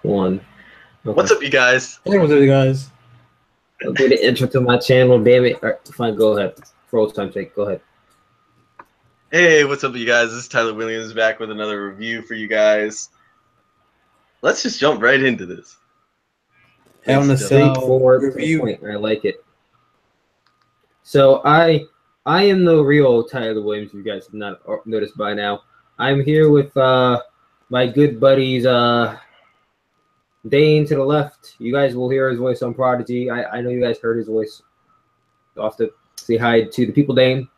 One. What's Okay. up, you guys? Hey, what's up, guys? I'll do the intro to my channel, damn it. All right, fine, go ahead. For old time's sake, go ahead. Hey, what's up, you guys? This is Tyler Williams back with another review for you guys. Let's just jump right into this. Hell in a Cell Straightforward to the review. point. I like it. So I am the real Tyler Williams, if you guys have not noticed by now. I'm here with my good buddies Dane to the left. You guys will hear his voice on Prodigy. I know you guys heard his voice. Off to say hi to the people, Dane.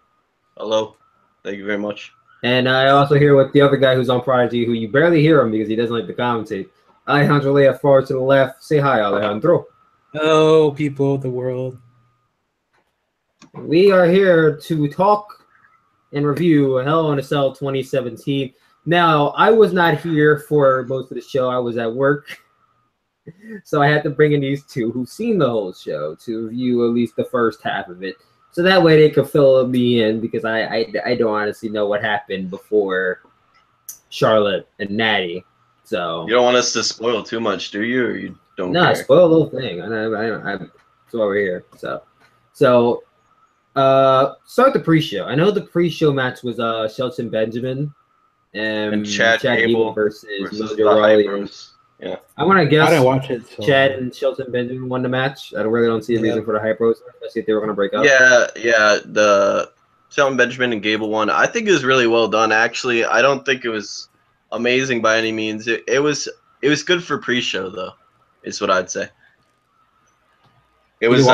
Hello. Thank you very much. And I also hear with the other guy who's on Prodigy, who you barely hear him because he doesn't like to commentate. Alejandro Lea far to the left. Say hi, Alejandro. Hello, people of the world. We are here to talk and review Hell in a Cell 2017. Now, I was not here for most of the show. I was at work. So I had to bring in these two who've seen the whole show to review at least the first half of it. So that way they could fill me in because I don't honestly know what happened before Charlotte and Natty. So You don't want us to spoil too much, do you? Or you don't care? spoil the whole thing. That's why we're here. So start the pre-show. I know the pre-show match was Shelton Benjamin and Chad Gable versus versus Mojo Rawley. Yeah. I want to guess I didn't watch it. So. Chad and Shelton Benjamin won the match. I don't see a reason for the hype roast, especially if they were going to break up. Yeah. The Shelton Benjamin and Gable one, I think it was really well done. Actually, I don't think it was amazing by any means. It was good for pre-show though. Is what I'd say. It was.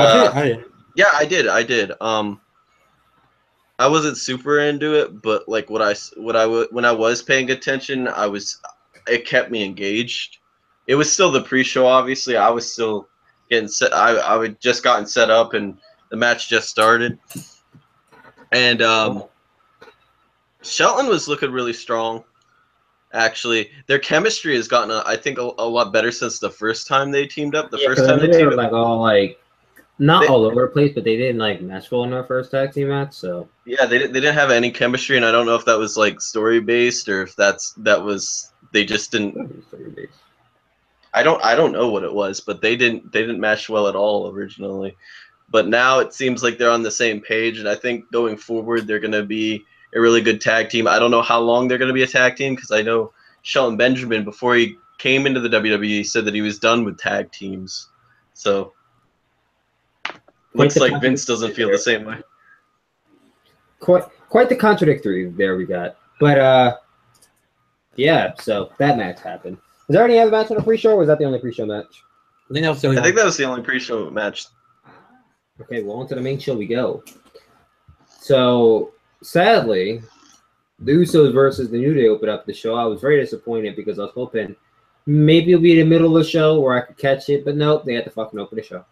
Yeah, I did. I wasn't super into it, but like when I was paying attention, it kept me engaged. It was still the pre-show, obviously. I was still getting set. I would just gotten set up, and the match just started. And Shelton was looking really strong. Actually, their chemistry has gotten, I think, a lot better since the first time they teamed up. They were like all not all over the place, but they didn't like match well in their first tag team match. So yeah, they didn't have any chemistry, and I don't know if that was like story based or if they just didn't. I don't know what it was, but they didn't mesh well at all originally. But now it seems like they're on the same page, and I think going forward they're going to be a really good tag team. I don't know how long they're going to be a tag team because I know Shelton Benjamin, before he came into the WWE, said that he was done with tag teams. So looks like Vince doesn't feel the same way. Quite the contradictory there we got. But yeah, so that match happened. Was there any other match on the pre-show, or was that the only pre-show match? I think that was the only pre-show match. Okay, well, on to the main show we go. So, sadly, the Usos versus the New Day opened up the show. I was very disappointed because I was hoping maybe it'll be in the middle of the show where I could catch it, but nope, they had to fucking open the show.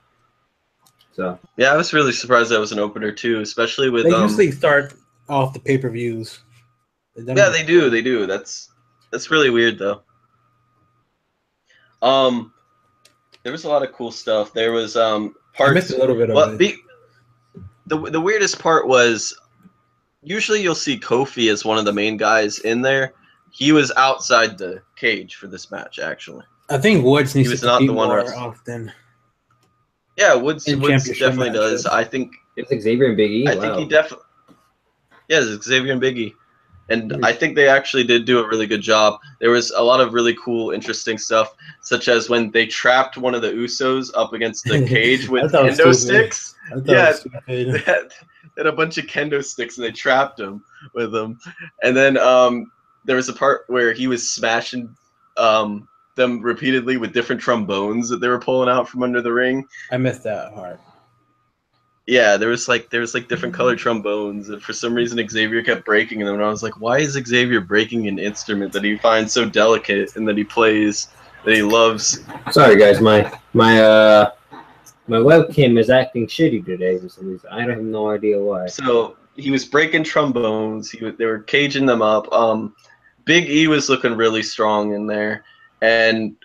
So yeah, I was really surprised that was an opener too, especially with. They usually start off the pay-per-views. Yeah, they do. They do. That's really weird though. There was a lot of cool stuff. There was parts. I missed a little bit of it. The weirdest part was usually you'll see Kofi as one of the main guys in there. He was outside the cage for this match, actually. I think Woods needs to compete more often. Yeah, Woods definitely does. I think it's Xavier and Big E. I think he definitely. Yeah, it's Xavier and Big E. And I think they actually did do a really good job. There was a lot of really cool, interesting stuff, such as when they trapped one of the Usos up against the cage with kendo sticks. Yeah, they had a bunch of kendo sticks, and they trapped him with them. And then there was a part where he was smashing them repeatedly with different trombones that they were pulling out from under the ring. I missed that part. Yeah, there was different colored trombones, and for some reason Xavier kept breaking them, and I was like, why is Xavier breaking an instrument that he finds so delicate and that he plays, that he loves? Sorry guys, my webcam is acting shitty today for some reason. I have no idea why. So he was breaking trombones. They were caging them up. Big E was looking really strong in there, and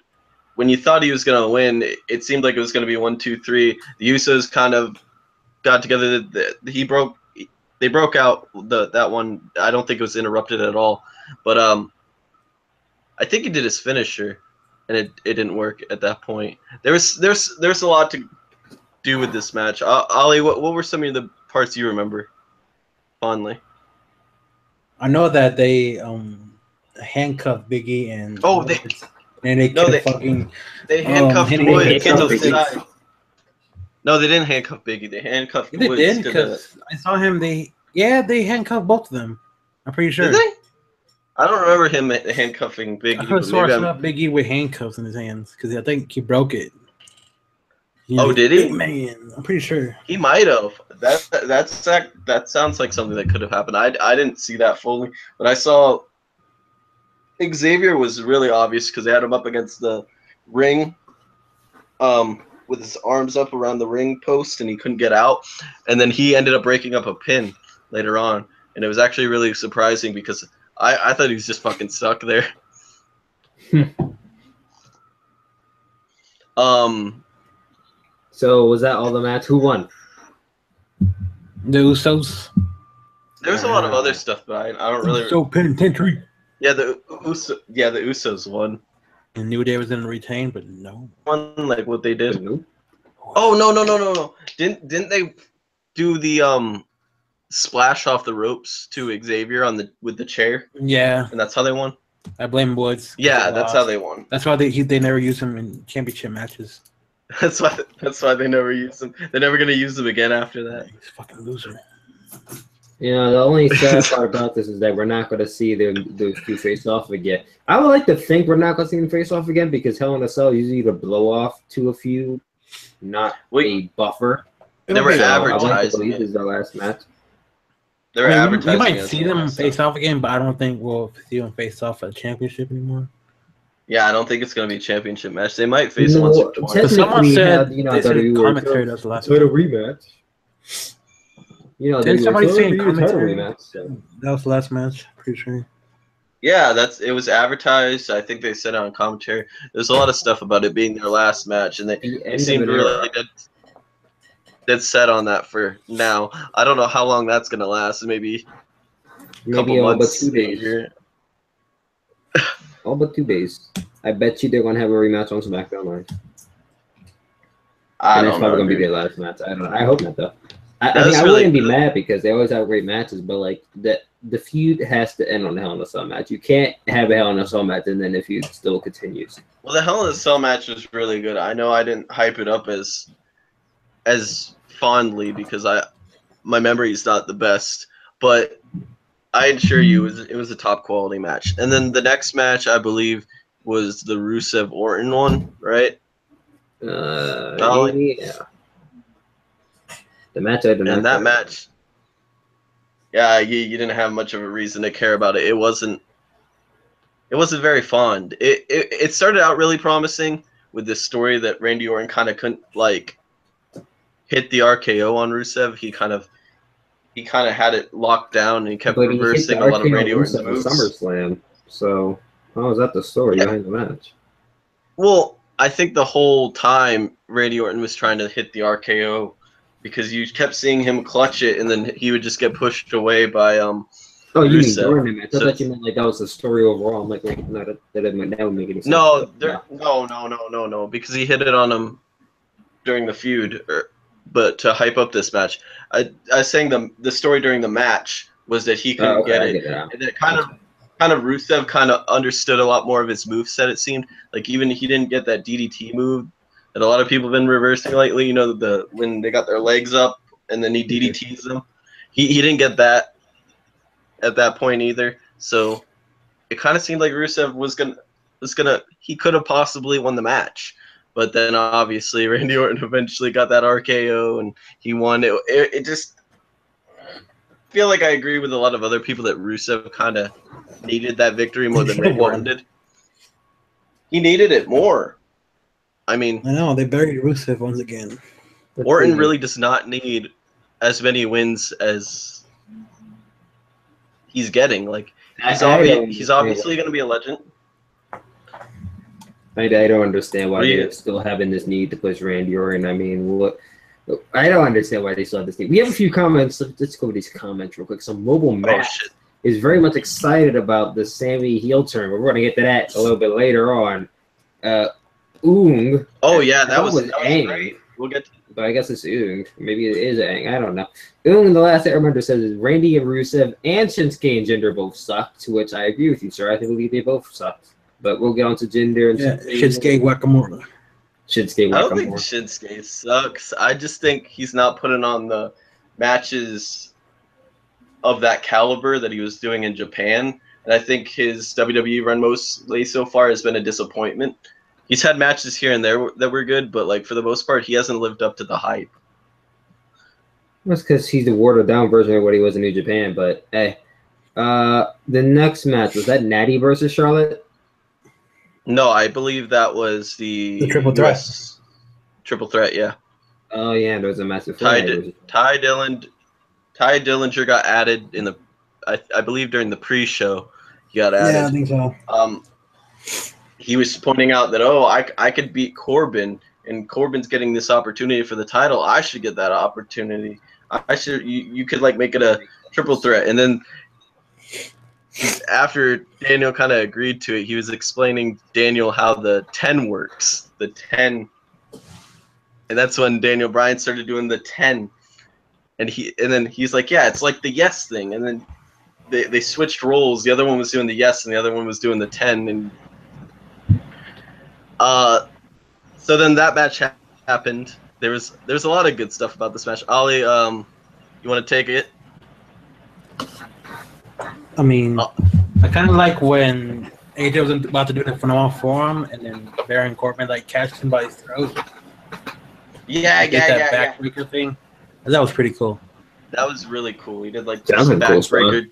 when you thought he was gonna win, it seemed like it was gonna be 1, 2, 3. The Usos kind of got together. They broke out that one. I don't think it was interrupted at all, but I think he did his finisher. and it didn't work at that point. There's a lot to do with this match. Ollie, what were some of the parts you remember fondly? I know that they handcuffed Biggie and they handcuffed Woods to the side. No, they didn't handcuff Biggie. They handcuffed Woods. They did, because I saw him. They handcuffed both of them. I'm pretty sure. Did they? I don't remember him handcuffing Biggie. I saw Biggie with handcuffs in his hands because I think he broke it. Did he? Man, I'm pretty sure he might have. That sounds like something that could have happened. I didn't see that fully, but I saw Xavier was really obvious because they had him up against the ring, with his arms up around the ring post, and he couldn't get out. And then he ended up breaking up a pin later on, and it was actually really surprising because I thought he was just fucking stuck there. So was that all the match? Who won? The Usos. There was a lot of other stuff, but I don't really. So penitentiary. Yeah, the Usos won. And New Day was going to retain, but no. One like what they did. Oh no! Didn't they do the splash off the ropes to Xavier with the chair? Yeah. And that's how they won. I blame Woods. Yeah, that's how they won. That's why they never use him in championship matches. That's why they never use them. They're never gonna use them again after that. He's a fucking loser. You know, the only sad part about this is that we're not going to see those two face off again. I would like to think we're not going to see them face off again because Hell in a Cell usually the blow off to a feud, not a buffer. They were advertising. I believe this is their last match. They were advertising. You might see them face off again, but I don't think we'll see them face off at a championship anymore. Yeah, I don't think it's going to be a championship match. They might face once or twice. Someone said, commentary does the last rematch. You know, didn't somebody say commentary? Rematch, so. That was the last match, pretty sure. Yeah, it was advertised. I think they said it on commentary. There's a lot of stuff about it being their last match, and they seemed really dead set on that for now. I don't know how long that's gonna last. Maybe a couple months. But 2 days. All but 2 days. I bet you they're gonna have a rematch on SmackDown Live. And it's probably gonna be their last match. I don't know. I hope not though. I mean, I wouldn't be mad because they always have great matches, but like the feud has to end on the Hell in a Cell match. You can't have a Hell in a Cell match and then the feud still continues. Well, the Hell in a Cell match was really good. I know I didn't hype it up as fondly because my memory is not the best, but I assure you it was a top quality match. And then the next match I believe was the Rusev Orton one, right? Yeah. The match I did not. And that match, yeah, you didn't have much of a reason to care about it. It wasn't very fond. It started out really promising with this story that Randy Orton kind of couldn't like hit the RKO on Rusev. He kind of had it locked down and he kept reversing a lot of Randy Orton's moves. SummerSlam. So how was that the story behind the match? Well, I think the whole time Randy Orton was trying to hit the RKO. Because you kept seeing him clutch it, and then he would just get pushed away by Oh, you mean during the match? I thought you meant like that was the story overall. I'm like, wait, no, that would make any sense. No, because he hit it on him during the feud. But to hype up this match, I was saying the story during the match was that he couldn't get it, and that kind of Rusev kind of understood a lot more of his moveset. It seemed like even he didn't get that DDT move. And a lot of people have been reversing lately, you know, when they got their legs up and then he DDTs them. He didn't get that at that point either. So it kind of seemed like Rusev he could have possibly won the match. But then obviously Randy Orton eventually got that RKO and he won. It just I feel like I agree with a lot of other people that Rusev kind of needed that victory more than Randy Orton did. He needed it more. I mean, I know they buried Rusev once again. Orton really does not need as many wins as he's getting. Like he's obviously going to be a legend. I don't understand why they're still having this need to push Randy Orton. I mean, I don't understand why they still have this need. We have a few comments. Let's go with these comments real quick. So Mobile Matt is very much excited about the Sami heel turn. We're going to get to that a little bit later on. Oong. Oh yeah, That was Aang. great. We'll get to But I guess it's Oong. Maybe it is Aang. I don't know. Oong, the last Airbender, says is Randy and Rusev and Shinsuke and Jinder both sucked, to which I agree with you, sir. I believe they both sucked. But we'll get on to Jinder and Shinsuke Nakamura. Shinsuke I don't think Nakamura. Shinsuke sucks. I just think he's not putting on the matches of that caliber that he was doing in Japan. And I think his WWE run mostly so far has been a disappointment. He's had matches here and there that were good, but like for the most part, he hasn't lived up to the hype. That's because he's the watered down version of what he was in New Japan. But hey, the next match, was that Natty versus Charlotte? No, I believe that was the triple threat. US triple threat. Yeah. Oh yeah, there was a match before Ty Dillinger got added in the, I believe during the pre-show, he got added. Yeah, I think so. He was pointing out that I could beat Corbin, and Corbin's getting this opportunity for the title. I should get that opportunity. I should. You could like make it a triple threat, and then after Daniel kind of agreed to it, he was explaining Daniel how the 10 works. The 10, and that's when Daniel Bryan started doing the 10. And then he's like, yeah, it's like the yes thing. And then they switched roles. The other one was doing the yes, and the other one was doing the 10. And so then that match happened. There's a lot of good stuff about this match. Ollie, you want to take it? I mean, I kind of like when AJ was about to do the phenomenal forum, and then Baron Corbin like catched him by his throat. That backbreaker thing. That was pretty cool. That was really cool. He did like this backbreaker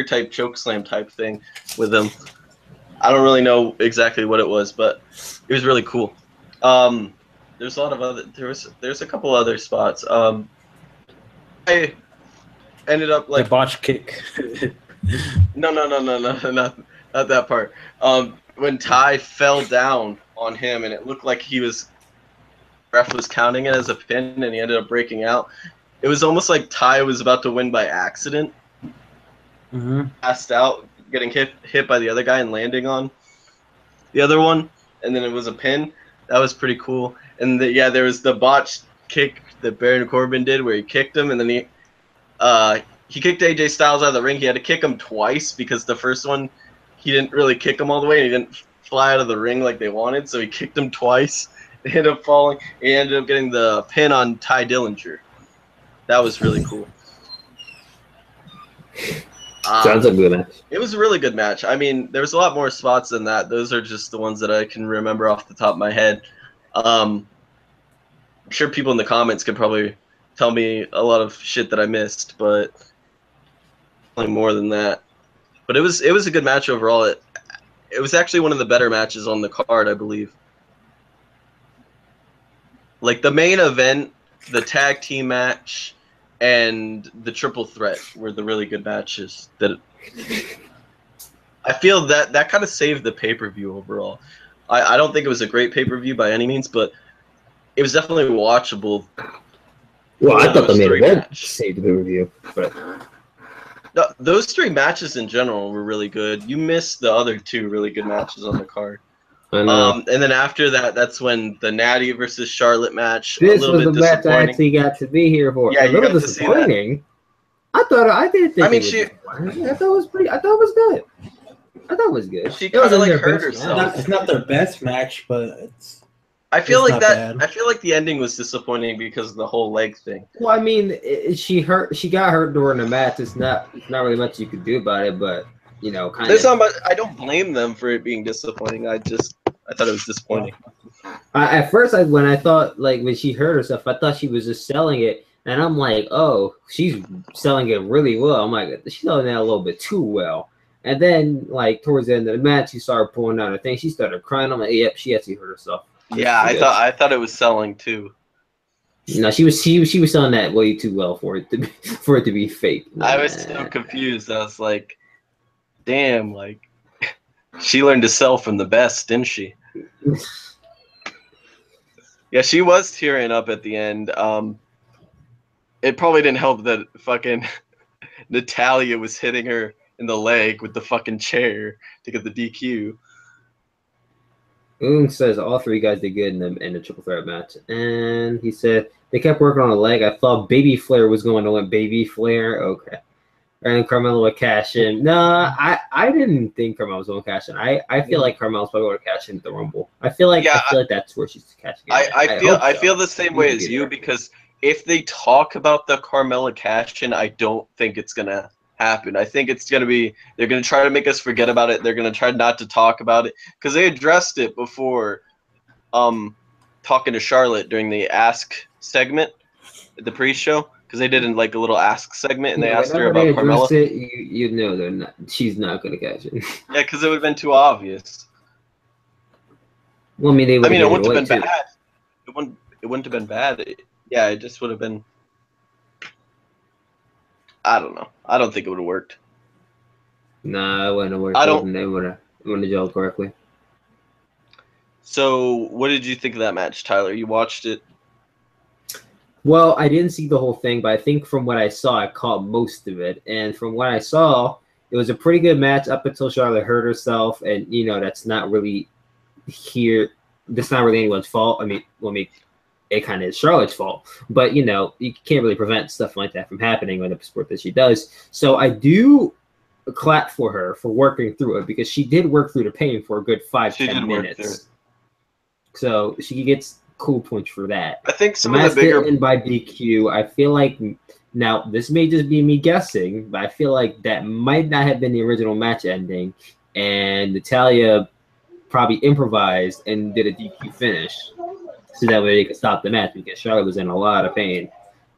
type chokeslam type thing with him. I don't really know exactly what it was, but it was really cool. There's a lot of other. There's a couple other spots. I ended up like the botch kick. No, not that part. When Ty fell down on him, and it looked like ref was counting it as a pin, and he ended up breaking out. It was almost like Ty was about to win by accident. Mm-hmm. Passed out, getting hit by the other guy and landing on the other one, and then it was a pin. That was pretty cool. And there was the botched kick that Baron Corbin did, where he kicked him, and then he kicked AJ Styles out of the ring. He had to kick him twice because the first one he didn't really kick him all the way, and he didn't fly out of the ring like they wanted, so he kicked him twice. He ended up falling. He ended up getting the pin on Ty Dillinger. That was really cool. Sounds like a good match. It was a really good match. I mean, there was a lot more spots than that. Those are just the ones that I can remember off the top of my head. I'm sure people in the comments could probably tell me a lot of shit that I missed, but only more than that. But it was a good match overall. It was actually one of the better matches on the card, I believe. Like the main event, the tag team match, and the triple threat were the really good matches. That I feel that kind of saved the pay-per-view overall. I don't think it was a great pay-per-view by any means, but it was definitely watchable. Well, I thought the main event saved the pay-per-view, but no, those three matches in general were really good. You missed the other two really good matches on the card. I know. And then after that, that's when the Natty versus Charlotte match. This was the match I actually got to be here for. Yeah, a little disappointing. I didn't think. I mean, I thought it was pretty. I thought it was good. I thought it was good. She kind of like hurt herself. It's not their best match, but it's. I feel like that. Bad. I feel like the ending was disappointing because of the whole leg thing. Well, I mean, she got hurt during the match. It's not really much you could do about it, but you know, kind of. I don't blame them for it being disappointing. I thought it was disappointing. At first, when I thought when she hurt herself, I thought she was just selling it, and I'm like, oh, she's selling it really well. I'm like, she's selling that a little bit too well. And then, towards the end of the match, she started pulling out her thing. She started crying. I'm like, yep, she actually hurt herself. Yeah, I thought it was selling too. No, she was selling that way too well for it to be fake. I was so confused. I was like, damn, she learned to sell from the best, didn't she? Yeah, she was tearing up at the end. It probably didn't help that fucking Natalya was hitting her in the leg with the fucking chair to get the DQ. Ung says all three guys did good in the triple threat match. And he said they kept working on a leg. I thought Baby Flair was going to win. Baby Flair? Okay. And Carmelo would cash in. No, I didn't think Carmelo was going to cash in. I feel like Carmelo's probably going to cash in at the Rumble. I feel like that's where she's cashing in. I feel the same way as you, because if they talk about the Carmella cash in, I don't think it's going to happen. I think it's going to be, they're going to try to make us forget about it. They're going to try not to talk about it, because they addressed it before talking to Charlotte during the Ask segment at the pre-show, because they did like a little Ask segment, and they asked her about Carmella. You know they're not. She's not going to cash in. Yeah, because it would have been too obvious. Well, I mean, it wouldn't have been bad. It wouldn't have been bad. It just would have been. I don't know. I don't think it would have worked. Nah, it wouldn't have worked. They wouldn't have gelled correctly. So, what did you think of that match, Tyler? You watched it? Well, I didn't see the whole thing, but I think from what I saw, I caught most of it. And from what I saw, it was a pretty good match up until Charlotte hurt herself. And, that's not really that's not really anyone's fault. I mean, it kind of is Charlotte's fault. But, you can't really prevent stuff like that from happening in a sport that she does. So I do clap for her for working through it, because she did work through the pain for a good 5-10 minutes. So she gets cool points for that. I think some of the bigger by DQ. I feel like now this may just be me guessing, but I feel like that might not have been the original match ending, and Natalya probably improvised and did a DQ finish, so that way they could stop the match, because Charlotte was in a lot of pain.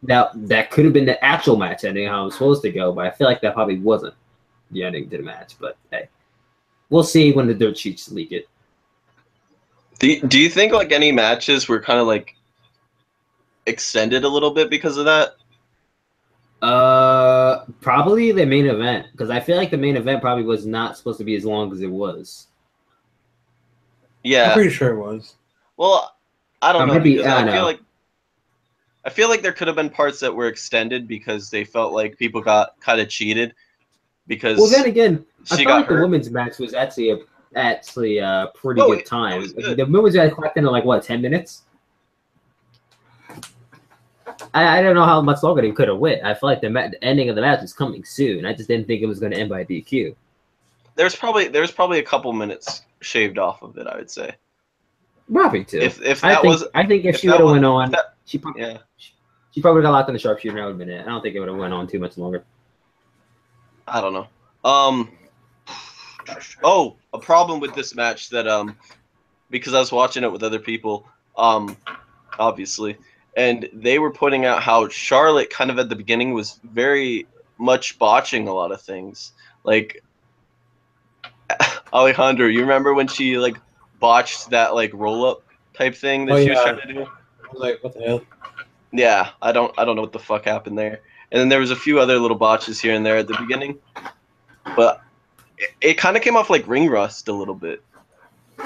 Now that could have been the actual match ending, how it was supposed to go, but I feel like that probably wasn't the ending to the match. But hey, we'll see when the dirt sheets leak it. Do you think like any matches were kind of like extended a little bit because of that? Probably the main event, because I feel like the main event probably was not supposed to be as long as it was. Yeah, I'm pretty sure it was. Well, I don't know. I feel like there could have been parts that were extended because they felt like people got kind of cheated. Because then again, I felt like the women's match was actually a pretty good time. Good. The movies I clocked in like 10 minutes. I don't know how much longer they could have went. I feel like the ending of the match was coming soon. I just didn't think it was going to end by DQ. There's probably a couple minutes shaved off of it, I would say. Probably too. I think if she would have went on, she probably got locked in the sharpshooter, and that would have been it. I don't think it would have went on too much longer. I don't know. A problem with this match that because I was watching it with other people, obviously, and they were pointing out how Charlotte kind of at the beginning was very much botching a lot of things. Like Alejandro, you remember when she like botched that like roll up type thing that she was trying to do? I was like, what the hell? Yeah, I don't know what the fuck happened there. And then there was a few other little botches here and there at the beginning, but it kind of came off like ring rust a little bit,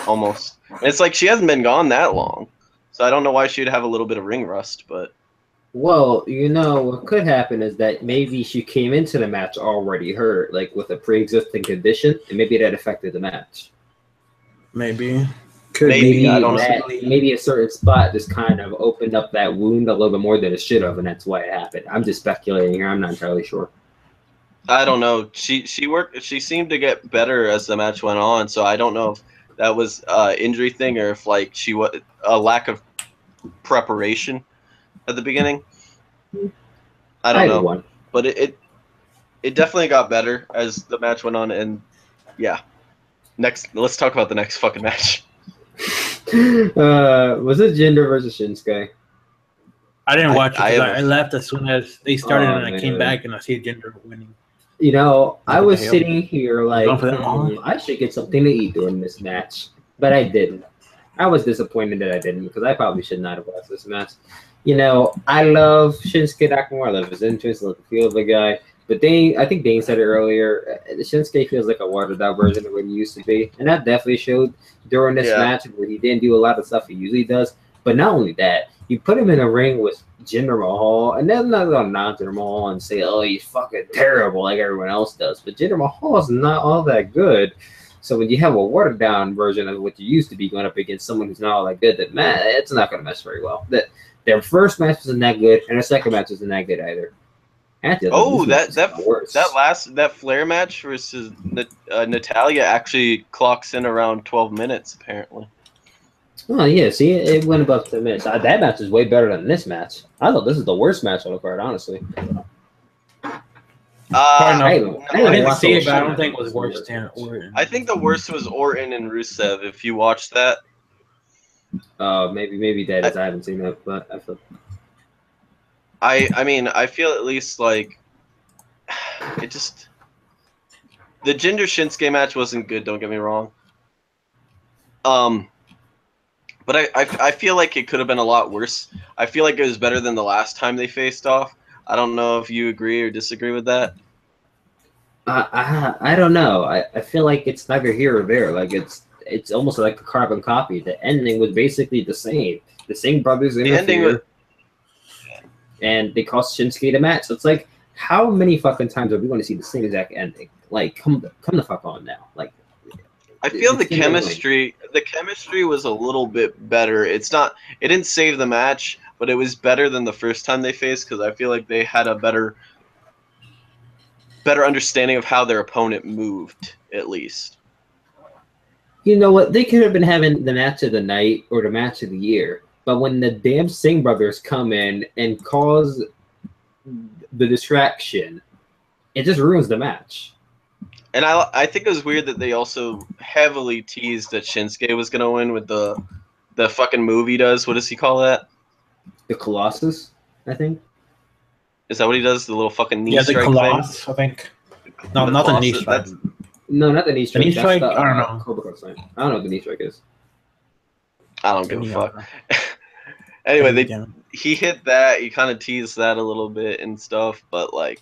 almost. And it's like she hasn't been gone that long, so I don't know why she'd have a little bit of ring rust. But well, what could happen is that maybe she came into the match already hurt, like with a pre-existing condition, and maybe that affected the match. Maybe. Maybe I don't know. Maybe a certain spot just kind of opened up that wound a little bit more than it should have, and that's why it happened. I'm just speculating here. I'm not entirely sure. I don't know. She seemed to get better as the match went on, so I don't know if that was injury thing or if like she was a lack of preparation at the beginning. I don't know. But it definitely got better as the match went on, and yeah. Let's talk about the next fucking match. Was it Jinder versus Shinsuke? I didn't watch it. I left as soon as they started, and I came back and I see Jinder winning. I was sitting here like, I should get something to eat during this match, but I didn't. I was disappointed that I didn't, because I probably should not have watched this match. I love Shinsuke Nakamura. I love his interest, I love the feel of the guy. But I think Dane said it earlier, Shinsuke feels like a watered-down version of what he used to be. And that definitely showed during this match, where he didn't do a lot of stuff he usually does. But not only that, you put him in a ring with Jinder Mahal, and then not going to knock Jinder Mahal and say, oh, he's fucking terrible like everyone else does. But Jinder Mahal is not all that good. So when you have a watered down version of what you used to be going up against someone who's not all that good, that man, it's not going to mesh very well. That their first match wasn't that good, and their second match wasn't that good either. Oh, that Flair match versus Natalya actually clocks in around 12 minutes apparently. Oh yeah, see, it went above 10 minutes. That match is way better than this match. I thought this is the worst match on the card, honestly. I didn't see it, but I don't think it was worse than Orton. I think the worst was Orton and Rusev. If you watched that, maybe that is. I haven't seen that, but I feel. I mean, I feel at least like it just the Jinder Shinsuke match wasn't good. Don't get me wrong. But I feel like it could have been a lot worse. I feel like it was better than the last time they faced off. I don't know if you agree or disagree with that. I don't know. I feel like it's neither here or there. Like it's almost like a carbon copy. The ending was basically the same. The same brothers interfere, and they cost Shinsuke the match. So it's like, how many fucking times are we going to see the same exact ending? Like, come the fuck on now. Like, I feel the chemistry was a little bit better. It didn't save the match, but it was better than the first time they faced because I feel like they had a better understanding of how their opponent moved, at least. You know what? They could have been having the match of the night or the match of the year, but when the damn Singh brothers come in and cause the distraction, it just ruins the match. And I think it was weird that they also heavily teased that Shinsuke was going to win with the fucking move he does. What does he call that? The Colossus, I think. Is that what he does? The little fucking knee strike thing? Yeah, the Colossus, I think. No, not the knee strike. No, not the knee strike. The knee strike? I don't know. I don't know what the knee strike is. I don't give a fuck. Anyway, he hit that. He kind of teased that a little bit and stuff, but like,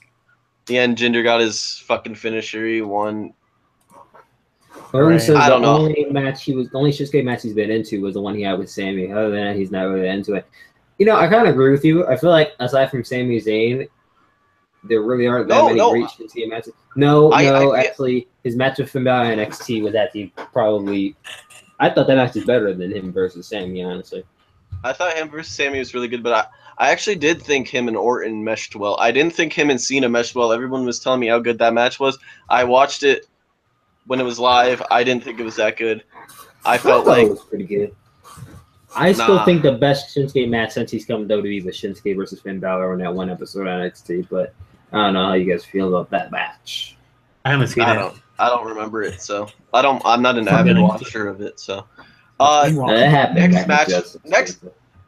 the end, Jinder got his fucking finisher. He won. Right. So the only Shinsuke match he's been into was the one he had with Sami. Other than that, he's not really into it. You know, I kind of agree with you. I feel like aside from Sami Zayn, there really aren't that many great Shinsuke matches. Actually, his match with Finn Balor in NXT was actually probably. I thought that match was better than him versus Sami, honestly. I thought him versus Sami was really good, but I actually did think him and Orton meshed well. I didn't think him and Cena meshed well. Everyone was telling me how good that match was. I watched it when it was live. I didn't think it was that good. I felt like it was pretty good. I still think the best Shinsuke match since he's come to WWE was Shinsuke versus Finn Balor in that one episode on NXT, but I don't know how you guys feel about that match. I haven't seen it. I don't remember it, so I'm not an avid watcher of it, so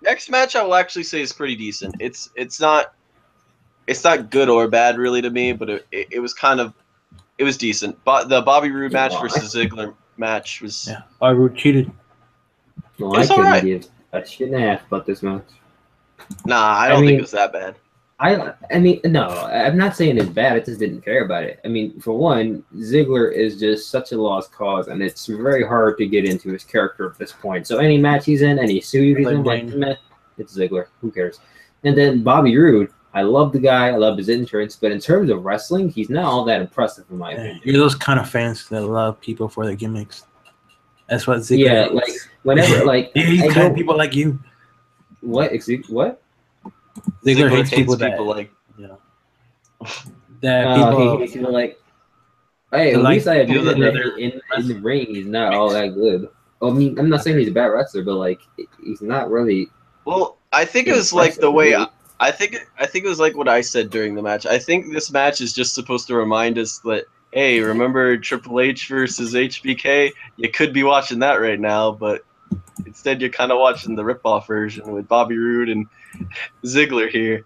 next match I will actually say is pretty decent. It's not good or bad really to me, but it was decent. But the Bobby Roode match versus Ziggler match was Roode cheated. No, I couldn't give a shit and a half about this match. Nah, I don't think it was that bad. I mean, no, I'm not saying it's bad. I just didn't care about it. I mean, for one, Ziggler is just such a lost cause, and it's very hard to get into his character at this point. So any match he's in, any suit he's in, it's Ziggler. Who cares? And then Bobby Roode, I love the guy. I love his entrance, but in terms of wrestling, he's not all that impressive in my opinion. You're those kind of fans that love people for their gimmicks. That's what Ziggler is. Like whenever, like he's kind of people like you. What? What? Ziggler hates people like that people. He hates people like. Hey, at least I admit that in the ring he's not all that good. I mean, I'm not saying he's a bad wrestler, but like he's not really. Well, I think it was like the way I think it was like what I said during the match. I think this match is just supposed to remind us that, hey, remember Triple H versus HBK? You could be watching that right now, but instead you're kind of watching the rip-off version with Bobby Roode and Ziggler here.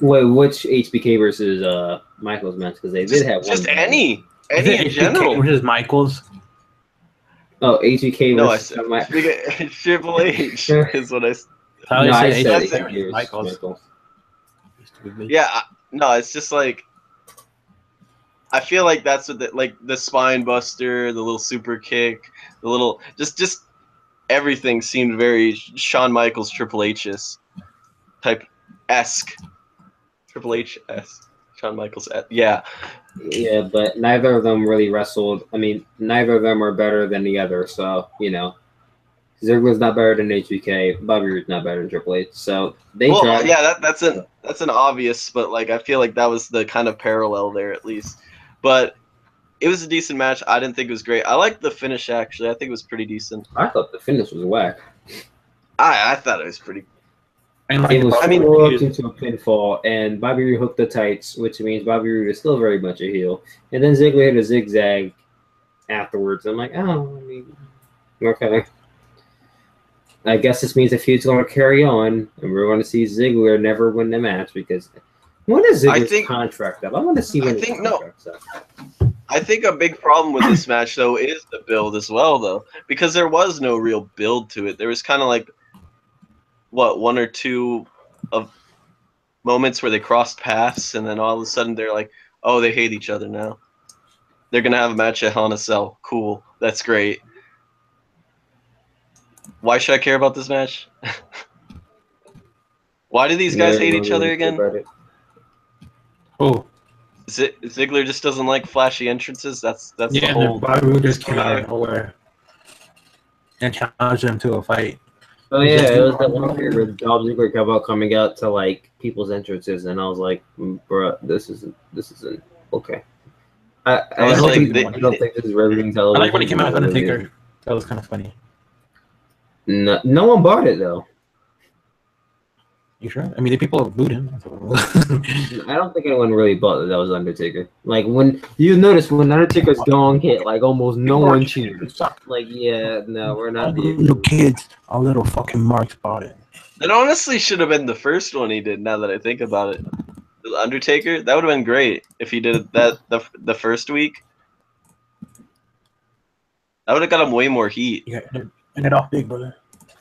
Wait, which HBK versus Michaels match? Because they did have just one. Any in general. Versus Michaels. Oh, HBK versus Triple H is what I said. I said Michaels. Yeah, no, it's just like I feel like that's what the spine buster, the little super kick, the little just everything seemed very Shawn Michaels Triple H-esque type esque. Triple H-esque. Shawn Michaels. Yeah. Yeah, but neither of them really wrestled. I mean, neither of them are better than the other. So, you know, Ziggler's not better than HBK. Bobby Roode's not better than Triple H. So they tried. Yeah, that's an obvious, but like I feel like that was the kind of parallel there at least. But it was a decent match. I didn't think it was great. I liked the finish actually. I think it was pretty decent. I thought the finish was whack. I thought it was pretty. It was hooked into a pinfall, and Bobby Roode hooked the tights, which means Bobby Roode is still very much a heel. And then Ziggler hit a zigzag afterwards. I'm like, oh, I mean, okay. I guess this means the feud's going to carry on, and we're going to see Ziggler never win the match because when is Ziggler's contract up? I want to see when his contract's up. I think a big problem with this match, though, is the build as well, though, because there was no real build to it. There was kind of like, one or two of moments where they crossed paths, and then all of a sudden they're like, oh, they hate each other now. They're going to have a match at Hell in a Cell. Cool. That's great. Why should I care about this match? Why do these guys hate each other again? Oh. Ziggler just doesn't like flashy entrances. That's the whole. Yeah, Bobby Roode just came out of nowhere and challenged him to a fight. Oh yeah, it was that one period where Dolph Ziggler kept on coming out to like people's entrances, and I was like, "Bro, this isn't okay." I don't think this is riveting television. I like when he came out as Undertaker. That was kind of funny. No one bought it though. You sure? I mean, the people booed him. I don't think anyone really bought that was Undertaker. Like when you notice when Undertaker's gong hit, like almost no one cheered. Like, yeah, no, we're not the little kids. Our little fucking marks bought it. It honestly should have been the first one he did. Now that I think about it, the Undertaker, that would have been great if he did that the first week. That would have got him way more heat. Yeah, and it off big, brother.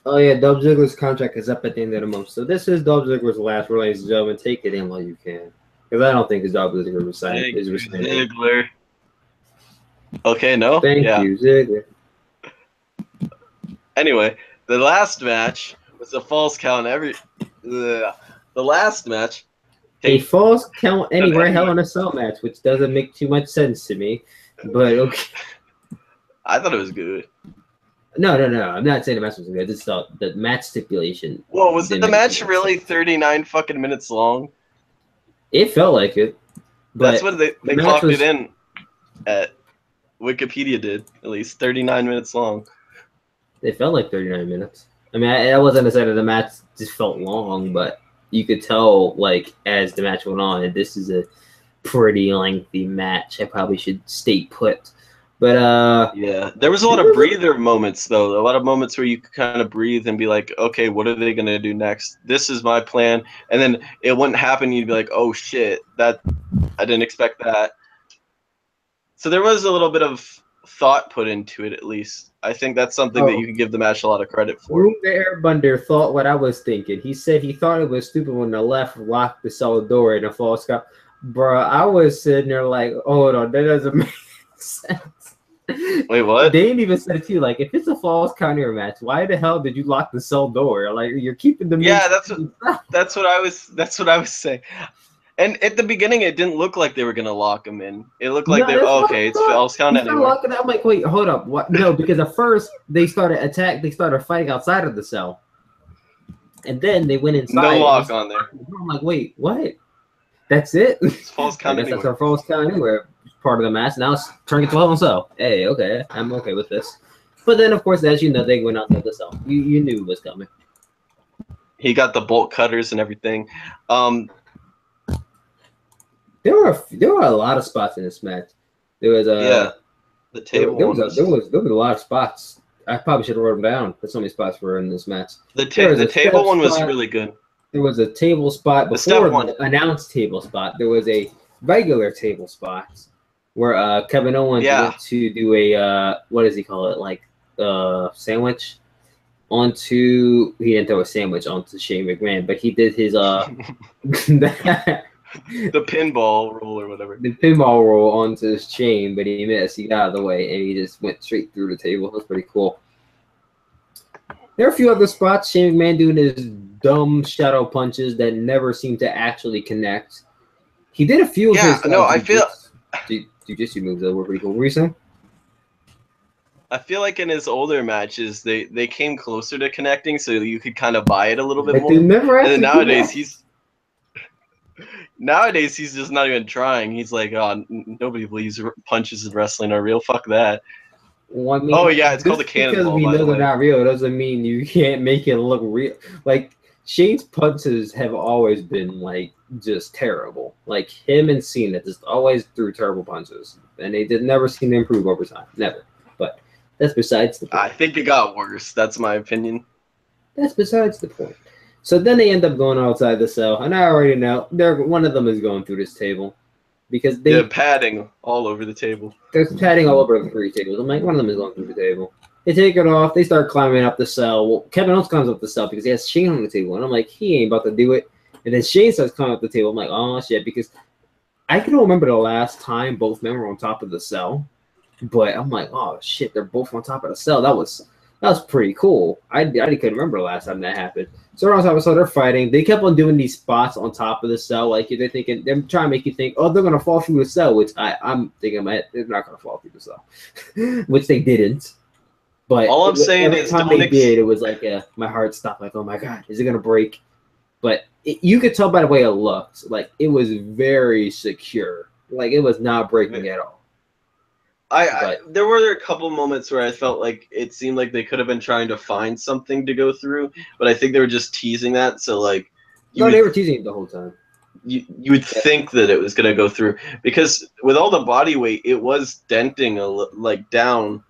Oh yeah, Dolph Ziggler's contract is up at the end of the month, so this is Dolph Ziggler's last, ladies and gentlemen. Take it in while you can, because I don't think it's Dolph Ziggler was signed. Ziggler. Okay, no. Thank you, Ziggler. Anyway, the last match was a false count. The last match. A false count anywhere Hell in a Cell match, which doesn't make too much sense to me, but okay. I thought it was good. No. I'm not saying the match was good. I just thought the match stipulation. Well, was the match really 39 fucking minutes long? It felt like it. That's what they clocked it in at. Wikipedia did, at least 39 minutes long. It felt like 39 minutes. I mean, I wasn't a side of the match just felt long, but you could tell, like, as the match went on, this is a pretty lengthy match. I probably should stay put. But yeah, there was a lot of breather moments though. A lot of moments where you could kind of breathe and be like, okay, what are they gonna do next? This is my plan, and then it wouldn't happen. You'd be like, oh shit, that I didn't expect that. So there was a little bit of thought put into it, at least. I think that's something that you can give the match a lot of credit for. Roode the Airbender thought what I was thinking. He said he thought it was stupid when the left locked the cell door in a false count. Bruh, I was sitting there like, hold on, that doesn't make sense. Wait, what? They didn't even say it too. Like, if it's a false counter match, why the hell did you lock the cell door? Like, you're keeping the that's what I was saying. And at the beginning, it didn't look like they were gonna lock him in. It looked like it's false count anyway. I'm like, wait, hold up, what? No, because at first they started fighting outside of the cell, and then they went inside. No lock on there. I'm like, wait, what? That's it? It's false count anywhere. That's our false count anywhere. Part of the match. Now it's turning to 12 and so. Hey, okay, I'm okay with this. But then, of course, as you know, they went outside the cell. You knew it was coming. He got the bolt cutters and everything. There were a lot of spots in this match. There was the table. There was a lot of spots. I probably should have wrote them down, but so many spots were in this match. The table one was really good. There was a table spot before the announced table spot. There was a regular table spot where Kevin Owens went to do a what does he call it, like sandwich onto. He didn't throw a sandwich onto Shane McMahon, but he did his the pinball roll or whatever. The pinball roll onto his chain, but he missed. He got out of the way and he just went straight through the table. That's pretty cool. There are a few other spots. Shane McMahon doing his dumb shadow punches that never seem to actually connect. He did a few of his I feel jiu-jitsu moves that were pretty cool. What were you saying? I feel like in his older matches, they came closer to connecting, so you could kind of buy it a little bit But more. they never And then actually nowadays he's just not even trying. He's like, oh, nobody believes punches in wrestling are real. Fuck that. Well, I mean, Oh yeah, it's called a Because cannonball. we By know the they're way. not real doesn't mean you can't make it look real. Like Shane's punches have always been like just terrible. Like him and Cena just always threw terrible punches, and they did never seem to improve over time. Never. But that's besides the point. I think it got worse. That's my opinion. That's besides the point. So then they end up going outside the cell, and I already know one of them is going through this table because they're padding all over the table. There's padding all over the 3 tables. I'm like, one of them is going through the table. They take it off. They start climbing up the cell. Well, Kevin Owens climbs up the cell because he has Shane on the table, and I'm like, he ain't about to do it. And then Shane starts climbing up the table. I'm like, oh shit, because I can remember the last time both men were on top of the cell, but I'm like, oh shit, they're both on top of the cell. That was pretty cool. I couldn't remember the last time that happened. So they're on top of the cell, they're fighting. They kept on doing these spots on top of the cell, like they're thinking, they're trying to make you think, oh, they're gonna fall through the cell, which I'm thinking, man, they're not gonna fall through the cell, which they didn't. But all I'm saying every is, time they did, it was like my heart stopped. Like, oh my god, is it gonna break? But you could tell by the way it looked, like it was very secure, like it was not breaking at all. There were a couple moments where I felt like it seemed like they could have been trying to find something to go through, but I think they were just teasing that. So like, they were teasing it the whole time. You would think that it was gonna go through because with all the body weight, it was denting like down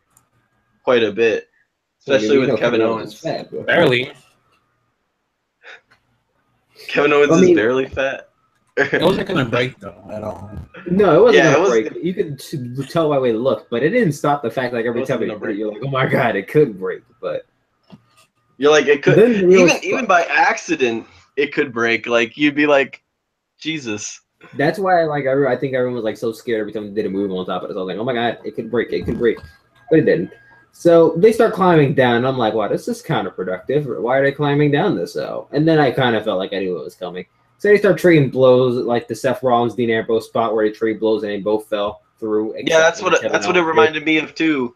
quite a bit, especially with Kevin Owens. Fat, barely. Kevin Owens is barely fat. It wasn't gonna break though at all. No, it wasn't gonna break. You could tell by the way it looked, but it didn't stop the fact like every time it break, you're like, oh my god, it could break. But you're like, it could even by accident, it could break. Like you'd be like, Jesus. That's why I think everyone was like so scared every time they did a move on top of it. So I was like, oh my god, it could break, but it didn't. So they start climbing down. And I'm like, wow, this is counterproductive. Why are they climbing down this cell? And then I kind of felt like I knew what was coming. So they start trading blows, like the Seth Rollins, Dean Ambrose spot where they trade blows and they both fell through. Yeah, that's what it reminded me of too.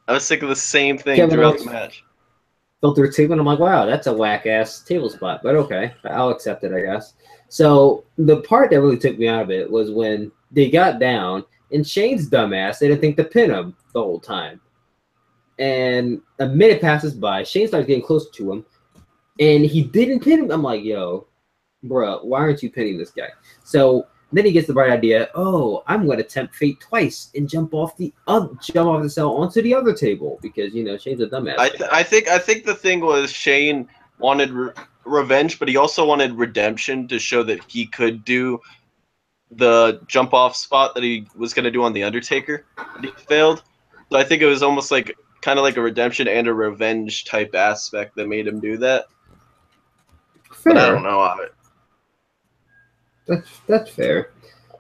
I was thinking the same thing throughout the match. Fell through a table, and I'm like, wow, that's a whack ass table spot, but okay, I'll accept it, I guess. So the part that really took me out of it was when they got down, and Shane's dumbass, they didn't think to pin him the whole time. And a minute passes by, Shane starts getting closer to him, and he didn't pin him. I'm like, yo, bro, why aren't you pinning this guy? So then he gets the bright idea, oh, I'm going to tempt fate twice and jump off the cell onto the other table because, Shane's a dumbass. I think the thing was Shane wanted revenge, but he also wanted redemption to show that he could do the jump off spot that he was going to do on The Undertaker. He failed. So I think it was almost like kind of like a redemption and a revenge type aspect that made him do that. Fair. But I don't know how it. That's fair.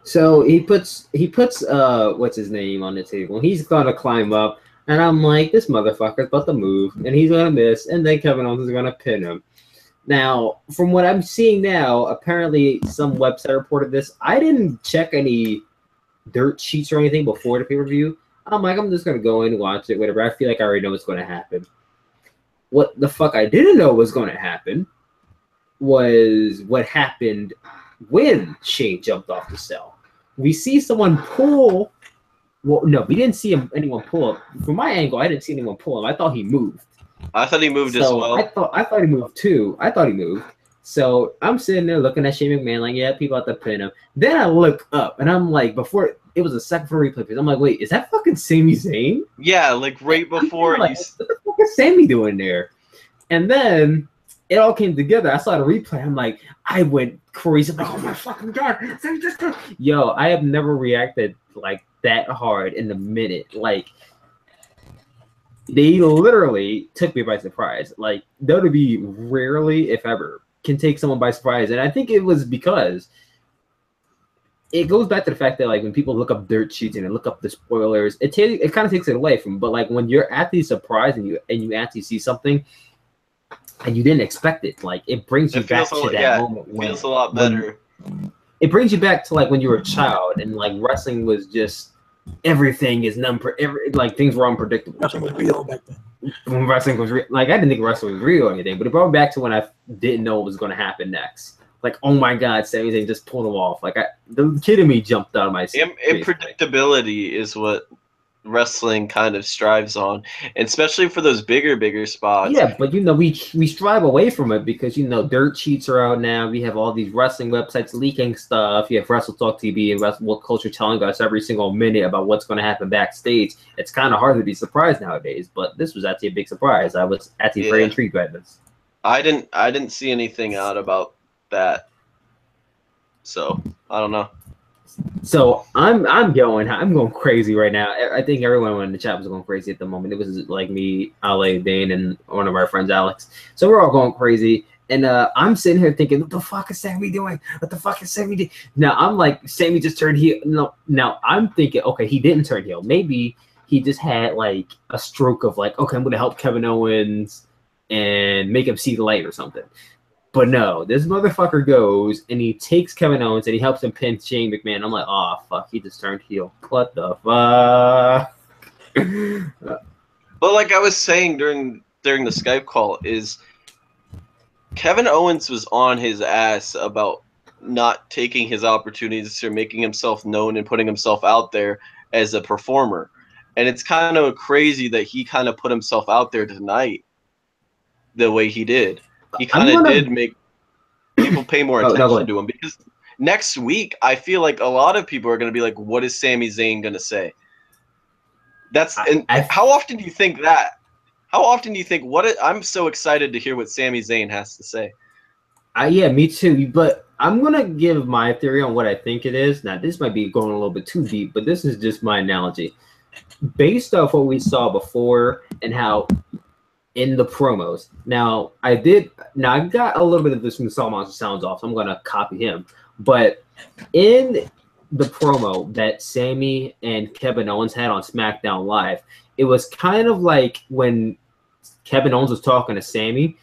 So he puts what's his name on the table. He's gonna climb up, and I'm like, this motherfucker's about to move, and he's gonna miss, and then Kevin Owens is gonna pin him. Now, from what I'm seeing now, apparently some website reported this. I didn't check any dirt sheets or anything before the pay-per-view. I'm like, I'm just gonna go in and watch it, whatever. I feel like I already know what's gonna happen. What the fuck I didn't know was gonna happen was what happened when Shane jumped off the cell. We see someone pull. Well, no, we didn't see anyone pull up. From my angle, I didn't see anyone pull him. I thought he moved. I thought he moved as well. I thought he moved too. I thought he moved. So I'm sitting there looking at Shane McMahon like, yeah, people have to pin him. Then I look up and I'm like, before it was a second for replay because I'm like, wait, is that fucking Sami Zayn? Yeah, like right before like, what the fuck is Sami doing there? And then it all came together. I saw the replay. I'm like, I went crazy. I'm like, oh my fucking god! Yo, I have never reacted like that hard in a minute. Like, they literally took me by surprise. Like, WWE rarely, if ever, can take someone by surprise. And I think it was because it goes back to the fact that, like, when people look up dirt sheets and they look up the spoilers, it kind of takes it away from. But like when you're actually surprised and you actually see something and you didn't expect it, like it brings you back to that moment. It feels a lot better. it brings you back to like when you were a child and like wrestling was just everything is like things were unpredictable. Wrestling was real back then. When wrestling was real, like I didn't think wrestling was real or anything, but it brought me back to when I didn't know what was going to happen next. Like, oh my God, Sami Zayn just pulled him off. Like the kid in me jumped out of my seat. Unpredictability is what wrestling kind of strives on, and especially for those bigger spots. Yeah, but we strive away from it because dirt sheets are out now. We have all these wrestling websites leaking stuff. You have Wrestle Talk TV and Wrestle Culture telling us every single minute about what's going to happen backstage. It's kind of hard to be surprised nowadays, but this was actually a big surprise. I was actually very intrigued by this. I didn't see anything out about that, so I don't know. So I'm going crazy right now. I think everyone in the chat was going crazy at the moment. It was like me, Ale, Dane, and one of our friends, Alex. So we're all going crazy. And I'm sitting here thinking, what the fuck is Sami doing? What the fuck is Sami doing? Now I'm like, Sami just turned heel. No, now I'm thinking, okay, he didn't turn heel. Maybe he just had like a stroke of like, okay, I'm going to help Kevin Owens and make him see the light or something. But no, this motherfucker goes and he takes Kevin Owens and he helps him pin Shane McMahon. I'm like, oh fuck, he just turned heel. What the fuck? But like I was saying during the Skype call, is Kevin Owens was on his ass about not taking his opportunities or making himself known and putting himself out there as a performer. And it's kind of crazy that he kind of put himself out there tonight the way he did. He kind of did make people pay more attention to him, because next week I feel like a lot of people are going to be like, what is Sami Zayn going to say? How often do you think that? How often do you think I'm so excited to hear what Sami Zayn has to say. Yeah, me too. But I'm going to give my theory on what I think it is. Now, this might be going a little bit too deep, but this is just my analogy. Based off what we saw before and how in the promos. Now I got a little bit of this from Salmon's Sounds Off, so I'm gonna copy him. But in the promo that Sami and Kevin Owens had on SmackDown Live, it was kind of like when Kevin Owens was talking to Sami.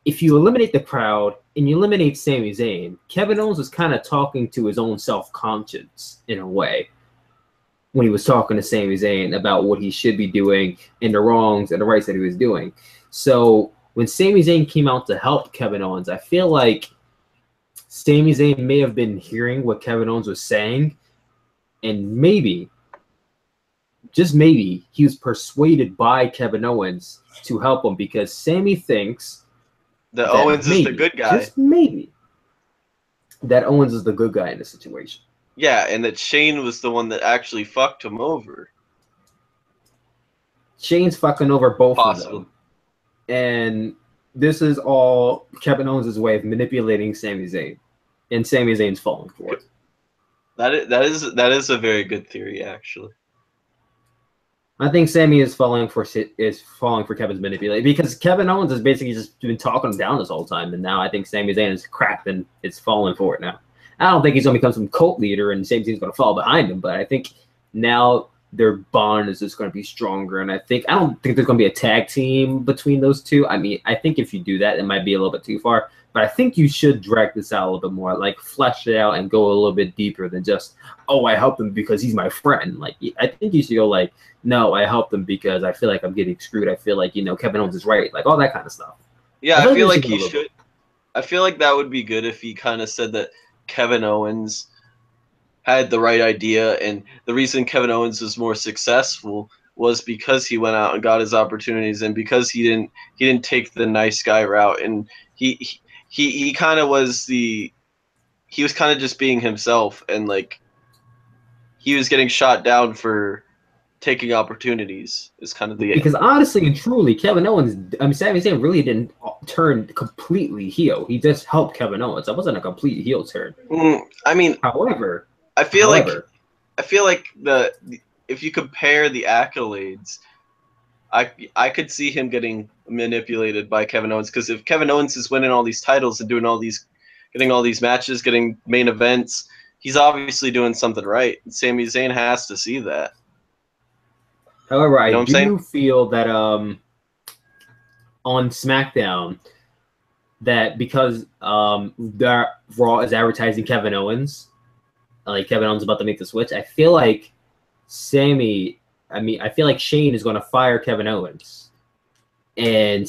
If you eliminate the crowd and you eliminate Sami Zayn, Kevin Owens was kind of talking to his own self-conscience in a way, when he was talking to Sami Zayn about what he should be doing and the wrongs and the rights that he was doing. So when Sami Zayn came out to help Kevin Owens, I feel like Sami Zayn may have been hearing what Kevin Owens was saying, and maybe, just maybe, he was persuaded by Kevin Owens to help him because Sami thinks that Owens is the good guy. Just maybe. That Owens is the good guy in the situation. Yeah, and that Shane was the one that actually fucked him over. Shane's fucking over both of them. And this is all Kevin Owens' way of manipulating Sami Zayn. And Sami Zayn's falling for it. That is a very good theory, actually. I think Sami is falling for Kevin's manipulation, because Kevin Owens has basically just been talking him down this whole time, and now I think Sami Zayn is cracked and it's falling for it now. I don't think he's going to become some cult leader and Sami Zayn's going to fall behind him, but I think now their bond is just going to be stronger, and I don't think there's going to be a tag team between those two. I mean, I think if you do that, it might be a little bit too far, but I think you should drag this out a little bit more, like flesh it out and go a little bit deeper than just, oh, I helped him because he's my friend. Like, I think you should go like, no, I helped him because I feel like I'm getting screwed. I feel like, Kevin Owens is right. Like, all that kind of stuff. Yeah, I feel like he should. I feel like that would be good if he kind of said that Kevin Owens had the right idea, and the reason Kevin Owens was more successful was because he went out and got his opportunities, and because he didn't take the nice guy route, and he kind of was he was kind of just being himself, and like he was getting shot down for taking opportunities is kind of the because honestly and truly, Sami Zayn really didn't turn completely heel. He just helped Kevin Owens. That wasn't a complete heel turn. I mean, however, I feel like if you compare the accolades, I could see him getting manipulated by Kevin Owens, because if Kevin Owens is winning all these titles and getting all these matches, getting main events, he's obviously doing something right. Sami Zayn has to see that. However, I do feel that on SmackDown, that because Raw is advertising Kevin Owens, like Kevin Owens is about to make the switch, I feel like Shane is going to fire Kevin Owens. And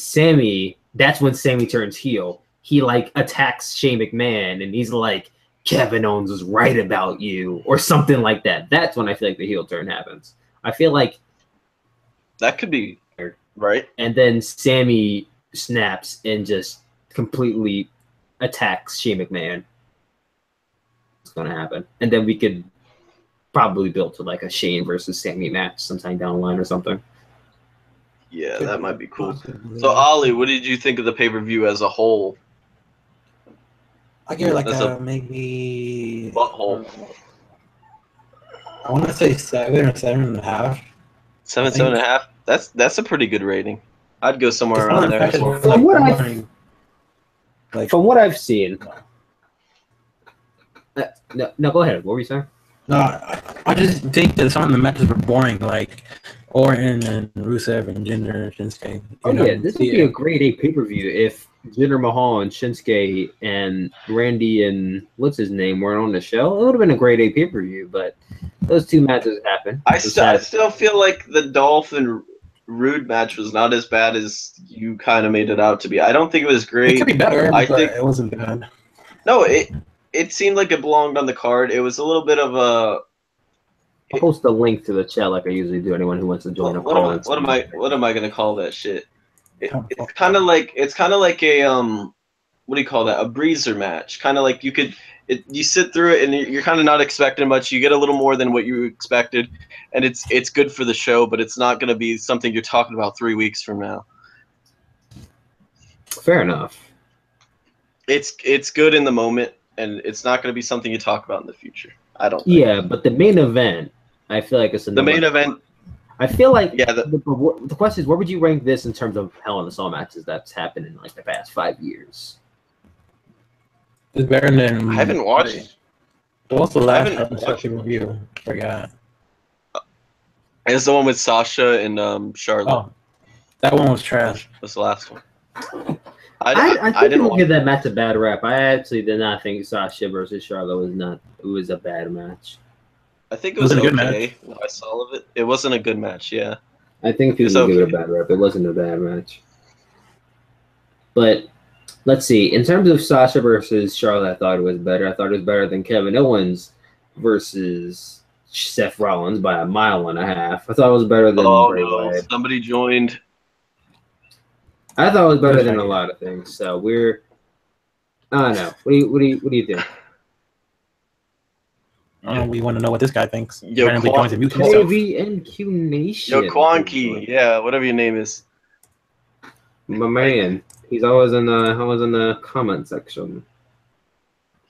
that's when Sami turns heel. He like attacks Shane McMahon and he's like, Kevin Owens was right about you or something like that. That's when I feel like the heel turn happens. I feel like that could be right. And then Sami snaps and just completely attacks Shane McMahon. It's going to happen. And then we could probably build to like a Shane versus Sami match sometime down the line or something. Yeah, that might be cool. So, Ollie, what did you think of the pay-per-view as a whole? I give it like maybe... Butthole. I want to say 7 or 7.5. 7.5? That's a pretty good rating. I'd go somewhere around there. From what I've seen... No, go ahead. What were you saying? No, I just think that some of the matches were boring, like Orton and Rusev and Jinder and Shinsuke. This would be a great A pay-per-view if Jinder Mahal and Shinsuke and Randy and what's his name weren't on the show. It would have been a great A pay-per-view, but those two matches happened. I still feel like the Dolph and Rude match was not as bad as you kind of made it out to be. I don't think it was great. It could be better, but it wasn't bad. No, it seemed like it belonged on the card. It was a little bit of a... I'll post a link to the chat like I usually do. Anyone who wants to join What am I gonna call that shit? It's kind of like a what do you call that? A breezer match. Kind of like you sit through it and you're kind of not expecting much. You get a little more than what you expected, and it's good for the show, but it's not gonna be something you're talking about 3 weeks from now. Fair enough. It's good in the moment, and it's not gonna be something you talk about in the future. I don't think. Yeah, but the main event, I feel like it's the main event. I feel like the question is, where would you rank this in terms of Hell in a Cell matches that's happened in like the past 5 years? It's better than. I haven't watched. What's the last review? Forgot. It's the one with Sasha and Charlotte. Oh, that one was trash. That's the last one. I didn't give that match a bad rap. I actually did not think Sasha versus Charlotte was a bad match. I think it was okay. When I saw of it, it wasn't a good match. Yeah, I think people give it a bad rap. It wasn't a bad match. But let's see. In terms of Sasha versus Charlotte, I thought it was better. I thought it was better than Kevin Owens versus Seth Rollins by 1.5 miles. I thought it was better than Bray Wyatt. Somebody joined. I thought it was better than a lot of things. So I don't know. What do you think? We want to know what this guy thinks. Yo, KVNQ Nation. Yo, Quanky. Yeah, whatever your name is. My man. He's always in the comment section.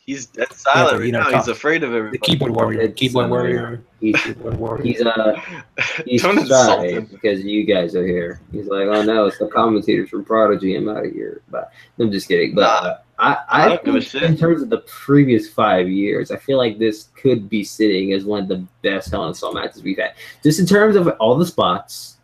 He's dead silent right now. He's afraid of everybody. The keyboard warrior. Keyboard warrior. He's shy because you guys are here. He's like, oh no, it's the commentators from Prodigy. I'm out of here. But I'm just kidding. But I think in terms of the previous 5 years, I feel like this could be sitting as one of the best Hell in a Cell matches we've had. Just in terms of all the spots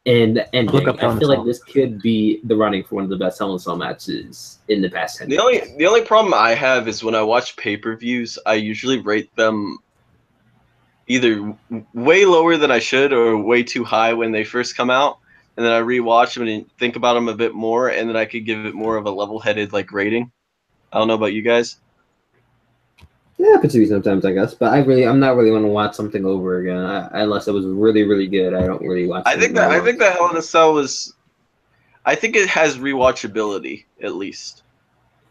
and the ending, I feel like this could be the running for one of the best Hell in a Cell matches in the past 10 years. The only problem I have is when I watch pay-per-views, I usually rate them either way lower than I should or way too high when they first come out. And then I rewatch them and think about them a bit more, and then I could give it more of a level-headed rating. I don't know about you guys. Yeah, it could be sometimes, I guess. But I'm not really want to watch something over again unless it was really, really good. I don't really watch. I think that Hell in a Cell was. I think it has rewatchability at least.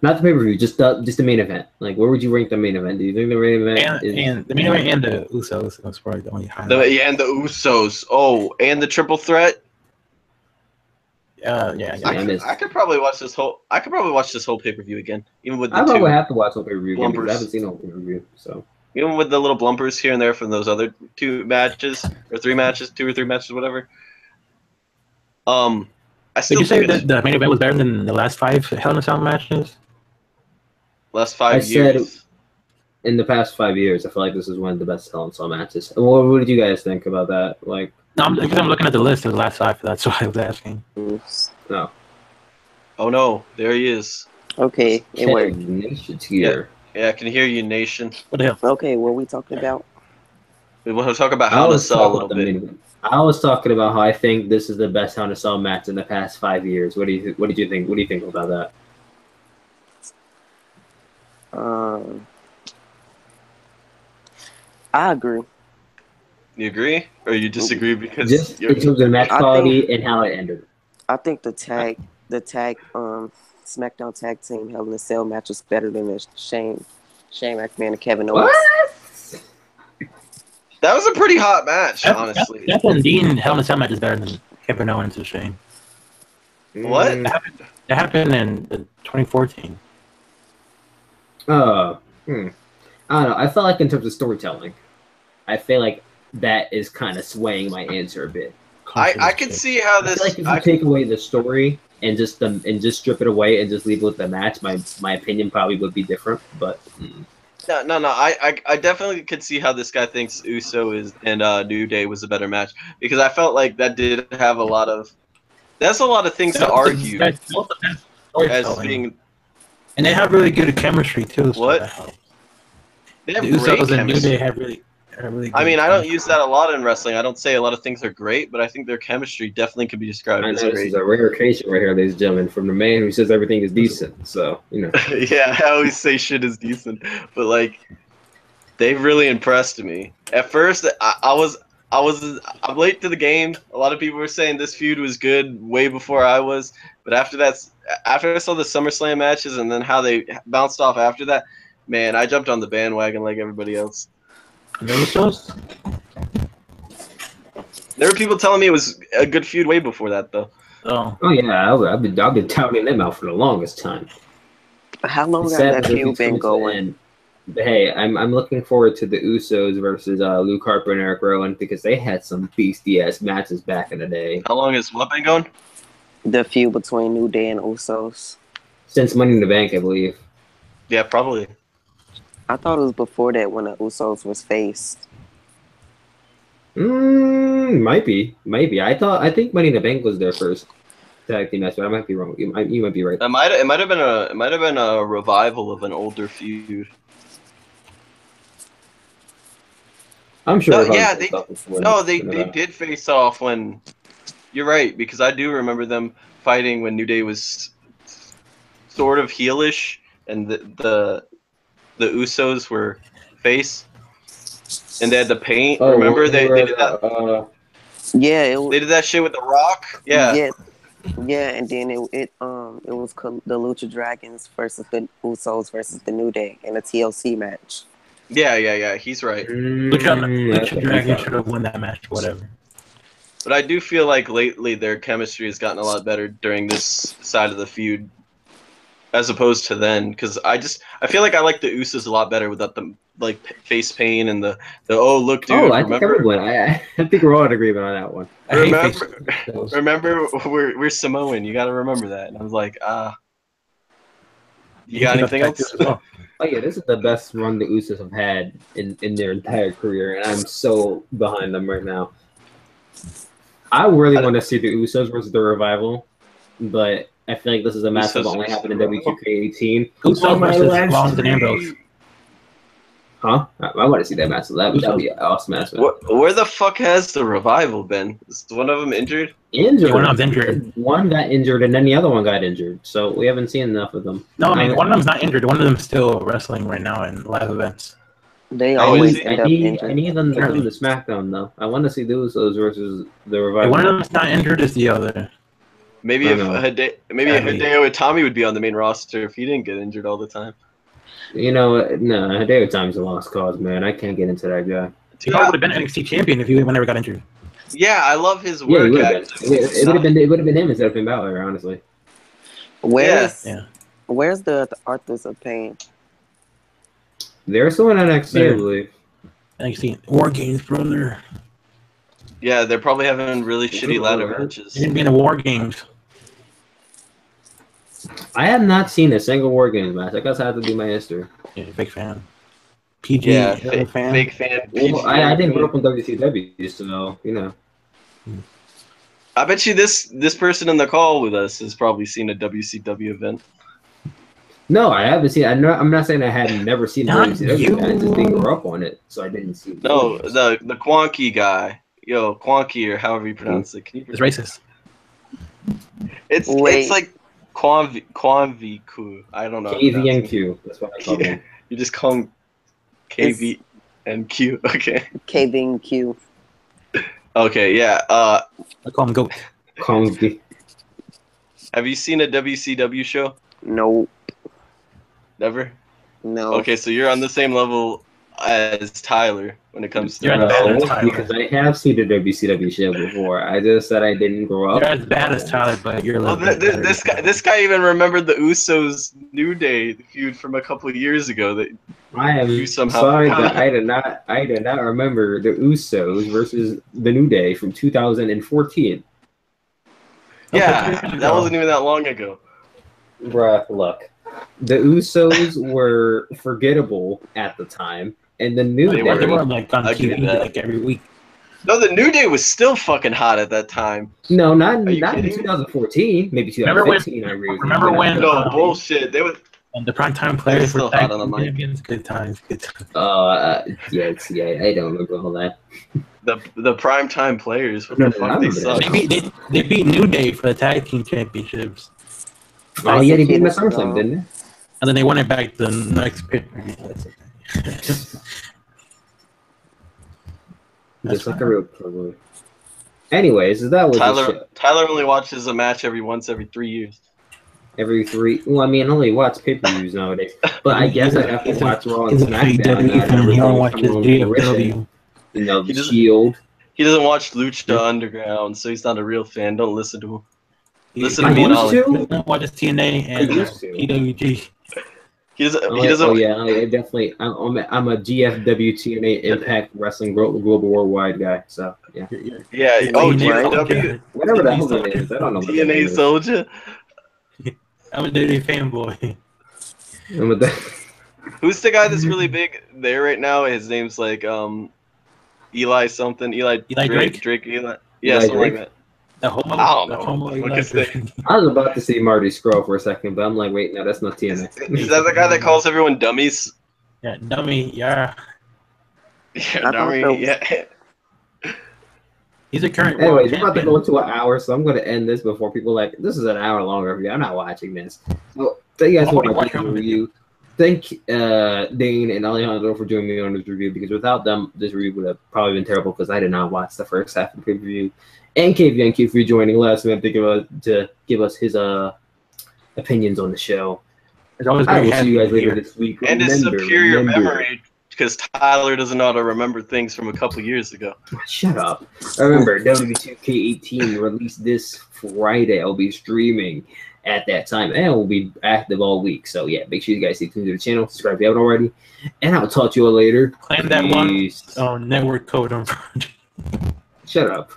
Not the pay-per-view, just the main event. Like, where would you rank the main event? Do you think the main event and the main event and the Usos? That's probably the only highlight. And the Usos. Oh, and the triple threat. Yeah. I could probably watch this whole pay-per-view again, even with the I probably have to watch the whole pay-per-view again because blumpers. I haven't seen the whole pay-per-view. So even with the little blumpers here and there from those other 2 matches or 3 matches, 2 or 3 matches, whatever. I still. Did you say that the main event was better than the last 5 Hell in a Cell matches? Last 5 years. Said in the past 5 years, I feel like this is one of the best Hell in a Cell matches. What did you guys think about that? Like. No, because I'm looking at the list of the last 5. That's why I was asking. No. Oh no, there he is. Okay, it worked. Nation's here. Yeah, I can hear you, Nation. What the hell? Okay, what we talking about? We want to talk about I Hell in a was Cell a talking little about the bit. mini. I was talking about how I think this is the best Hell in a Cell match in the past 5 years. What did you think? What do you think about that? I agree. You agree, or you disagree because Just you're? in terms of match I quality and how it ended. I think the SmackDown tag team Hell in a Cell match was better than the Shane McMahon and Kevin Owens. What? That was a pretty hot match, honestly. Jeff and Dean Hell in a Cell match is better than Kevin Owens and Shane. What? That happened in 2014. I don't know. I felt like in terms of storytelling, I feel like that is kind of swaying my answer a bit. I can see how I this. feel like if you take away the story and just strip it away and just leave it with the match, my opinion probably would be different. But No. I definitely could see how this guy thinks Uso and New Day was a better match because I felt like that did have a lot of. That's a lot of things to argue as being. And they have really good chemistry too. So What? They have the great Usos and New chemistry. Day have really good I mean, I don't use chemistry. that a lot in wrestling. I don't say a lot of things are great, but I think their chemistry definitely can be described I as know this great. is a rare occasion right here, ladies and gentlemen, from the man who says everything is decent. So Yeah, I always say shit is decent, but like they've really impressed me. At first, I'm late to the game. A lot of people were saying this feud was good way before I was, but after I saw the SummerSlam matches and then how they bounced off after that, man, I jumped on the bandwagon like everybody else. The Usos? There were people telling me it was a good feud way before that, though. Oh yeah, I've been touting them out for the longest time. How long has Sad that that this feud is been coming to the going? end. But hey, I'm looking forward to the Usos versus Luke Harper and Eric Rowan because they had some beastie ass matches back in the day. How long has what been going? The feud between New Day and Usos. Since Money in the Bank, I believe. Yeah, probably. I thought it was before that when the Usos was faced. Might be. I think Money in the Bank was their first tag team match, but I might be wrong. You might be right. It might have been a revival of an older feud. I'm sure. They did face off when. You're right because I do remember them fighting when New Day was sort of heelish and the Usos were face, and they had the paint. Oh, remember they did that. Yeah, they did that shit with the Rock. Yeah. Yeah, and then it was the Lucha Dragons versus the Usos versus the New Day in a TLC match. Yeah. He's right. Lucha Dragon should have won that match, whatever. But I do feel like lately their chemistry has gotten a lot better during this side of the feud, as opposed to then. Because I feel like I like the Usos a lot better without the like face paint and the oh look dude. Oh, I think everyone. I think we're all in agreement on that one. Remember we're Samoan. You got to remember that. And I was like you got anything else? Oh yeah, this is the best run the Usos have had in their entire career, and I'm so behind them right now. I really want to see the Usos versus the Revival, but I feel like this is a match that only happened in WQ18. Usos versus Rollins and Ambrose. Huh? I want to see that match. That would be an awesome match. Where the fuck has the Revival been? Is one of them injured? Yeah, one of them's injured. One got injured, and then the other one got injured. So we haven't seen enough of them. No, I mean, one of them's not injured. One of them's still wrestling right now in live events. They always end up injured. I need them to come to SmackDown, though. I want to see the Usos versus the Revival. One of them's not injured is the other. Maybe if Hideo Itami would be on the main roster if he didn't get injured all the time. You know, no, Hideo Itami's a lost cause, man. I can't get into that guy. He probably would have been NXT champion if he never got injured. Yeah, I love his work. It would have been him instead of Finn Balor, honestly. Where's the Authors of Pain? They're still in NXT, I believe. NXT War Games, brother. Yeah, they're probably having really shitty ladder matches. They didn't be in the War Games. I have not seen a single War Games match. I guess I have to do my history. Yeah, big fan. PG, yeah, fan. Big fan. Well, I didn't grow up on WCW, so you know. I bet you this person in the call with us has probably seen a WCW event. No, I haven't seen. I'm not saying I had never seen Not WCW. you. I just didn't grow up on it, so I didn't see. No, the Quonky guy. Yo, Quonky or however you pronounce it. Can you It's racist. It's like Quanviku. I don't know. KVNQ. That's what I call him. You just call him KVNQ. Okay. KVNQ. Okay, yeah. I call him Goat. Kongby. Have you seen a WCW show? No. Never? No. Okay, so you're on the same level as Tyler when it comes to No, because I have seen the WCW show before. I just said I didn't grow up. You're as bad as Tyler, but you're a little bit better. This guy even remembered the Usos New Day feud from a couple of years ago. That I am you somehow sorry forgot. that I did not remember the Usos versus the New Day from 2014. Yeah, that wasn't even that long ago. Bruh, look. The Usos were forgettable at the time, and the New They Day. They were like on I get TV that. like every week. No, the New Day was still fucking hot at that time. No, not you in kidding? 2014. Maybe 2015. I agree with you. Remember when- No, bullshit. They were. And the primetime players still were hot on the mic. champions. Good times. Good times. Yes, yeah, I don't remember all that. The primetime players. What No, the no, I fuck? They remember that. suck. They beat New Day for the tag team championships, Oh, yeah, they beat him at Tyson Kidd is SummerSlam, didn't they? and then they won it back the next pit. Just like a real promo. Anyways, that was the show. Tyler only watches a match every 3 years. Every 3. Well, I mean, I only watch pay-per-views nowadays. But I guess I have to watch Raw and He's a SmackDown. WWE fan. He don't watch his GFW. GFW. You know, He the doesn't- Shield. He doesn't watch Lucha Underground, so he's not a real fan. Don't listen to him. Listen I to me, used Ollie. to. He doesn't watch his TNA and I used to. PWG. He doesn't. Oh, He doesn't. oh yeah, I definitely. I'm a GFW TNA Impact Wrestling Global Worldwide guy. So yeah, Yeah. Oh, Right? GFW. whatever the hell that is, I don't know. What that TNA is. Soldier. I'm a WWE fanboy. I'm a- Who's the guy that's really big there right now? His name's like Eli something. Eli Drake? Drake. Eli. Yeah, Eli something Drake? like that. The homo. I don't the know. homo What Eli is that? Drake. I was about to say Marty Scurll for a second, but I'm like, wait, no, that's not Is TNA. that the guy that calls everyone dummies? Yeah, dummy. Yeah, Yeah, I thought dummy. that was- Yeah. he's a current. Anyways, world we're about to champion. go into an hour, so I'm going to end this before people like this is an hour longer review. I'm not watching this. So thank you guys for watching the review. Thank Dane and Alejandro for joining me on this review because without them, this review would have probably been terrible because I did not watch the first half of the pay-per-view. And KVNQ for joining last minute to give us his opinions on the show. It's always I great will see you guys having later here. this week. And his Remember- superior memory, because Tyler doesn't know how to remember things from a couple years ago. Shut up. Remember, WWE2K18 released this Friday. I'll be streaming at that time, and we'll be active all week. So, yeah, make sure you guys stay tuned to the channel. Subscribe if you haven't already. And I'll talk to you all later. Claim that one Peace. network code on. Shut up.